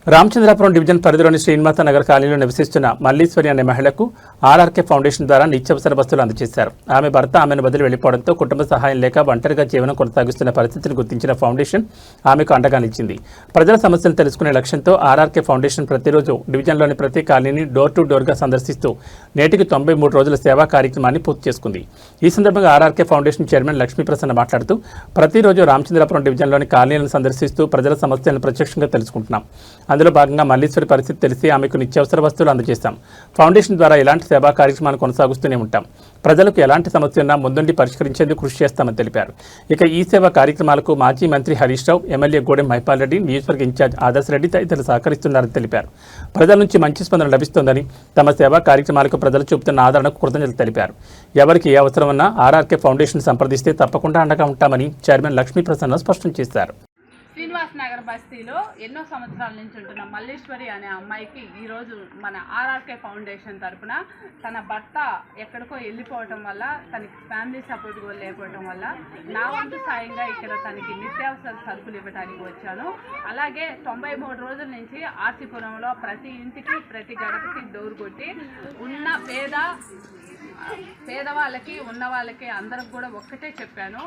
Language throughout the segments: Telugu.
రామచంద్రాపురం డివిజన్ పరిధిలోని శ్రీనివాస నగర్ కాలనీలో నివసిస్తున్న మల్లీశ్వరి అనే మహిళకు ఆర్ఆర్కే ఫౌండేషన్ ద్వారా నిత్యావసర వస్తువులు అందజేశారు. ఆమె భర్త ఆమెను వదిలి వెళ్లిపోవడంతో కుటుంబ సహాయం లేక ఒంటరిగా జీవనం కొనసాగిస్తున్న పరిస్థితిని గుర్తించిన ఫౌండేషన్ ఆమెకు అండగా నిలిచింది. ప్రజల సమస్యలు తెలుసుకునే లక్ష్యంతో ఆర్ఆర్కే ఫౌండేషన్ ప్రతిరోజు డివిజన్లోని ప్రతి కాలనీని డోర్ టు డోర్గా సందర్శిస్తూ నేటికి 93 రోజుల సేవా కార్యక్రమాన్ని పూర్తి చేసుకుంది. ఈ సందర్భంగా ఆర్ఆర్కే ఫౌండేషన్ చైర్మన్ లక్ష్మీప్రసన్న మాట్లాడుతూ ప్రతిరోజు రామచంద్రాపురం డివిజన్లోని కాలనీలను సందర్శిస్తూ ప్రజల సమస్యలను ప్రత్యక్షంగా తెలుసుకుంటున్నాం. అందులో భాగంగా మల్లీశ్వరి పరిస్థితి తెలిసి ఆమెకు నిత్యావసర వస్తువులు అందజేస్తాం. ఫౌండేషన్ ద్వారా ఇలాంటి సేవా కార్యక్రమాలు కొనసాగిస్తూనే ఉంటాం. ప్రజలకు ఎలాంటి సమస్య ఉన్నా ముందుండి పరిష్కరించేందుకు కృషి చేస్తామని తెలిపారు. ఇక ఈ సేవా కార్యక్రమాలకు మాజీ మంత్రి హరీష్ రావు, ఎమ్మెల్యే గూడెం మహిపాల్ రెడ్డి, నియోజకవర్గ ఇన్ఛార్జ్ ఆదర్శ్ రెడ్డి తదితరులు సహకరిస్తున్నారని తెలిపారు. ప్రజల నుంచి మంచి స్పందన లభిస్తోందని, తమ సేవా కార్యక్రమాలకు ప్రజలు చూపుతున్న ఆదరణకు కృతజ్ఞతలు తెలిపారు. ఎవరికి ఏ అవసరమన్నా ఆర్ఆర్కే ఫౌండేషన్ సంప్రదిస్తే తప్పకుండా అండగా ఉంటామని చైర్మన్ లక్ష్మీప్రసన్న స్పష్టం చేశారు. శ్రీనివాస్ నగర్ బస్తీలో ఎన్నో సంవత్సరాల నుంచి ఉంటున్న మల్లీశ్వరి అనే అమ్మాయికి ఈరోజు మన ఆర్ఆర్కే ఫౌండేషన్ తరఫున తన భర్త ఎక్కడికో వెళ్ళిపోవటం వల్ల, తనకి ఫ్యామిలీ సపోర్ట్ కూడా లేకపోవటం వల్ల నా వంతు సాయంగా ఇక్కడ తనకి నిత్యావసర సరుకులు ఇవ్వడానికి వచ్చాను. అలాగే 93 రోజుల నుంచి ఆర్సీపురంలో ప్రతి ఇంటికి ప్రతి గడపకి డోర్ కొట్టి ఉన్న పేదవాళ్ళకి ఉన్న వాళ్ళకి అందరికి కూడా ఒక్కటే చెప్పాను,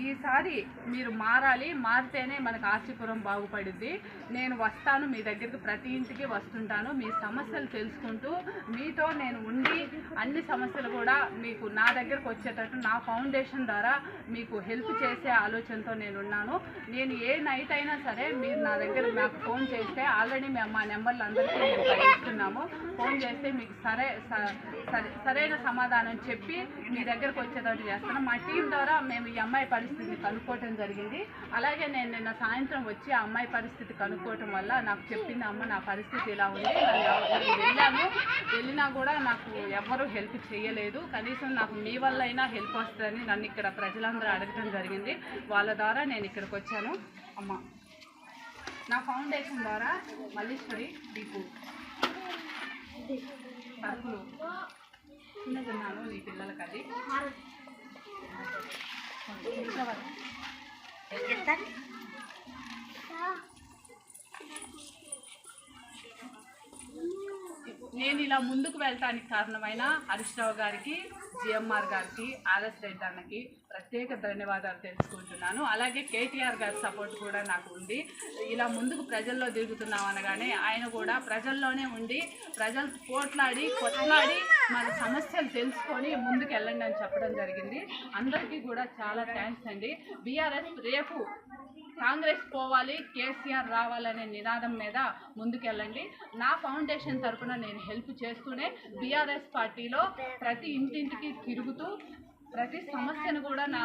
ఈసారి మీరు మారాలి, మారితేనే మనకు ఆర్సీపురం బాగుపడుద్ది. నేను వస్తాను, మీ దగ్గరికి ప్రతి ఇంటికి వస్తుంటాను, మీ సమస్యలు తెలుసుకుంటూ మీతో నేను ఉండి అన్ని సమస్యలు కూడా మీకు నా దగ్గరకు వచ్చేటట్టు నా ఫౌండేషన్ ద్వారా మీకు హెల్ప్ చేసే ఆలోచనతో నేనున్నాను. నేను ఏ నైట్ అయినా సరే మీరు నా దగ్గర నాకు ఫోన్ చేస్తే, ఆల్రెడీ మేము మా నెంబర్లు అందరికీ మేము కలిగిస్తున్నాము, ఫోన్ చేస్తే మీకు సరైన సమాధానం చెప్పి మీ దగ్గరకు వచ్చేటట్టు చేస్తాను. మా టీం ద్వారా మేము ఈ అమ్మాయి పరిస్థితి కనుక్కోవటం జరిగింది. అలాగే నేను నిన్న సాయంత్రం వచ్చి ఆ అమ్మాయి పరిస్థితి కనుక్కోవటం వల్ల నాకు చెప్పింది, అమ్మ నా పరిస్థితి ఇలా ఉంది, వెళ్ళినా కూడా నాకు ఎవరు హెల్ప్ చేయలేదు, కనీసం నాకు మీ వల్ల అయినా హెల్ప్ వస్తుందని నన్ను ఇక్కడ ప్రజలందరూ అడగటం జరిగింది. వాళ్ళ ద్వారా నేను ఇక్కడికి వచ్చాను. అమ్మ, నా ఫౌండేషన్ ద్వారా మల్లీశ్వరి మీకు సరుకులు చిన్నదిన్నాను నీ పిల్లలకి అది నేను ఇలా ముందుకు వెళ్ళటానికి కారణమైన హరీష్ రావు గారికి, జిఎంఆర్ గారికి, ఆదర్శ్ రెడ్డి అన్నకి ప్రత్యేక ధన్యవాదాలు తెలుసుకుంటున్నాను. అలాగే కేటీఆర్ గారి సపోర్ట్ కూడా నాకు ఉంది. ఇలా ముందుకు ప్రజల్లో దిగుతున్నాం అనగానే ఆయన కూడా ప్రజల్లోనే ఉండి ప్రజలు కొట్లాడి మన సమస్యలు తెలుసుకొని ముందుకు వెళ్ళండి అని చెప్పడం జరిగింది. అందరికీ కూడా చాలా థ్యాంక్స్ అండి. బీఆర్ఎస్ రేపు కాంగ్రెస్ పోవాలి, కేసీఆర్ రావాలనే నినాదం మీద ముందుకెళ్ళండి. నా ఫౌండేషన్ తరఫున నేను హెల్ప్ చేస్తూనే బీఆర్ఎస్ పార్టీలో ప్రతి ఇంటింటికి తిరుగుతూ ప్రతి సమస్యను కూడా నా